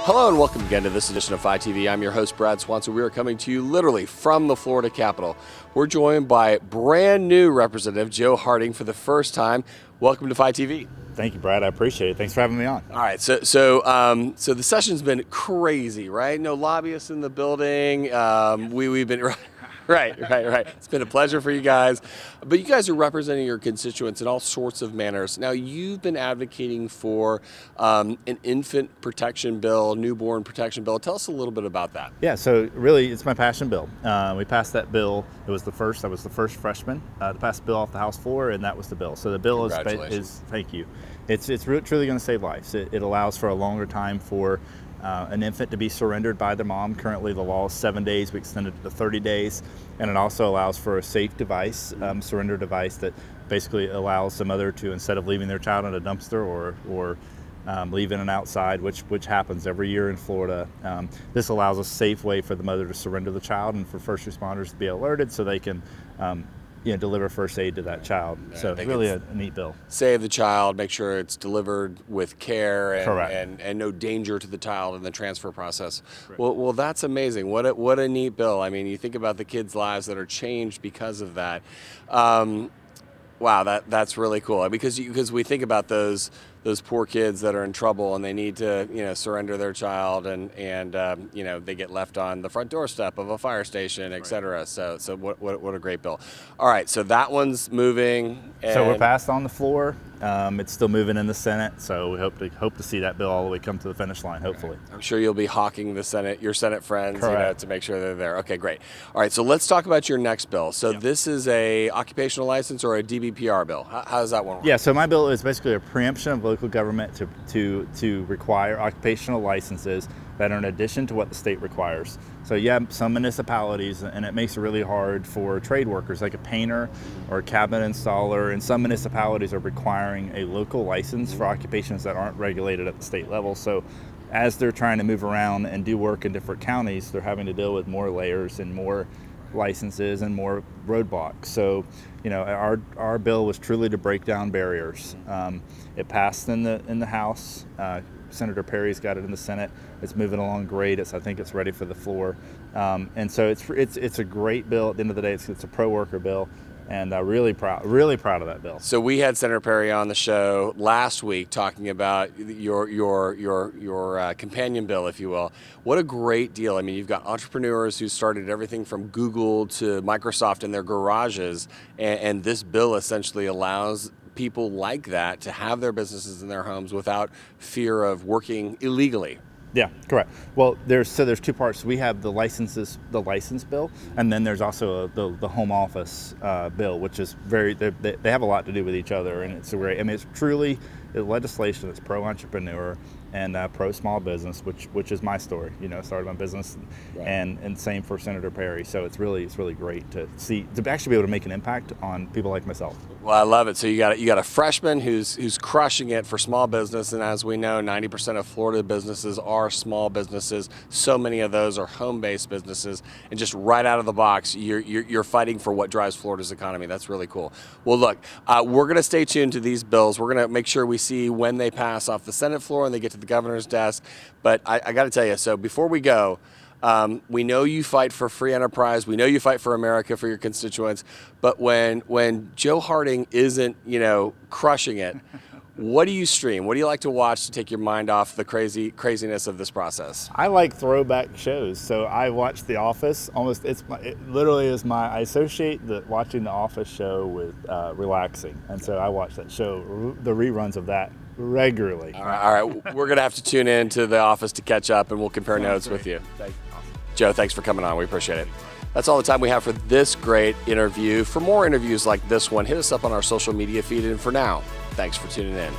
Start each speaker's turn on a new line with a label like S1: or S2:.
S1: Hello and welcome again to this edition of FiTV. I'm your host, Brad Swanson. We are coming to you literally from the Florida Capitol. We're joined by brand new Representative Joe Harding for the first time. Welcome to FiTV.
S2: Thank you, Brad. I appreciate it. Thanks for having me on.
S1: All right, so the session's been crazy, right? No lobbyists in the building. We've been right. It's been a pleasure for you guys. But you guys are representing your constituents in all sorts of manners. Now, you've been advocating for an infant protection bill, newborn protection bill. Tell us a little bit about that.
S2: Yeah, so really, it's my passion bill. We passed that bill. I was the first freshman to pass the bill off the House floor, and that was the bill. So the bill is thank you. It's truly going to save lives. It allows for a longer time for an infant to be surrendered by their mom. Currently, the law is 7 days. We extended it to 30 days. And it also allows for a safe device, surrender device that basically allows the mother to, instead of leaving their child in a dumpster or leaving it outside, which happens every year in Florida, this allows a safe way for the mother to surrender the child and for first responders to be alerted so they can deliver first aid to that child. So it's really a neat bill. Save
S1: the child, make sure it's delivered with care
S2: and
S1: no danger to the child in the transfer process. Right. Well, that's amazing. What a neat bill. I mean, you think about the kids' lives that are changed because of that. Wow, that's really cool. Because we think about those poor kids that are in trouble and they need to surrender their child and they get left on the front doorstep of a fire station, etc. So what a great bill. All right, so that one's moving.
S2: So we're passed on the floor. It's still moving in the Senate, so we hope to see that bill all the way come to the finish line, hopefully.
S1: I'm sure you'll be hawking the Senate, your Senate friends, to make sure they're there. Okay, great. All right, so let's talk about your next bill. So this is a occupational license or a DBPR bill. How does that one work?
S2: Yeah, so my bill is basically a preemption of local government to require occupational licenses that are in addition to what the state requires. So you have some municipalities, and it makes it really hard for trade workers like a painter or a cabinet installer, and some municipalities are requiring a local license for occupations that aren't regulated at the state level. So as they're trying to move around and do work in different counties, they're having to deal with more layers and more licenses and more roadblocks. So our bill was truly to break down barriers. It passed in the House. Senator Perry's got it in the Senate. It's moving along great. I think it's ready for the floor. And so it's a great bill. At the end of the day, it's a pro-worker bill, and really proud of that bill.
S1: So we had Senator Perry on the show last week talking about your companion bill, if you will. What a great deal! I mean, you've got entrepreneurs who started everything from Google to Microsoft in their garages, and this bill essentially allows people like that to have their businesses in their homes without fear of working illegally.
S2: Yeah, correct. Well, there's two parts. We have the license bill, and then there's also the home office bill, which is they have a lot to do with each other, and it's great. I mean, it's truly legislation that's pro-entrepreneur and pro-small business, which is my story. Started my business, and same for Senator Perry. So it's really great to actually be able to make an impact on people like myself.
S1: Well, I love it. So you got a freshman who's crushing it for small business, and as we know, 90% of Florida businesses are small businesses. So many of those are home-based businesses, and just right out of the box, you're fighting for what drives Florida's economy. That's really cool. Well, look, we're going to stay tuned to these bills. We're going to make sure we see when they pass off the Senate floor and they get to the governor's desk. But I got to tell you, so before we go, we know you fight for free enterprise. We know you fight for America, for your constituents. But when Joe Harding isn't, crushing it, what do you stream? What do you like to watch to take your mind off the craziness of this process?
S2: I like throwback shows, so I watch The Office. I associate watching The Office show with relaxing, and so I watch that show, the reruns of that, regularly.
S1: All right. We're gonna have to tune in to The Office to catch up, and we'll compare notes with you. Joe, thanks for coming on. We appreciate it. That's all the time we have for this great interview. For more interviews like this one, hit us up on our social media feed. And for now, thanks for tuning in.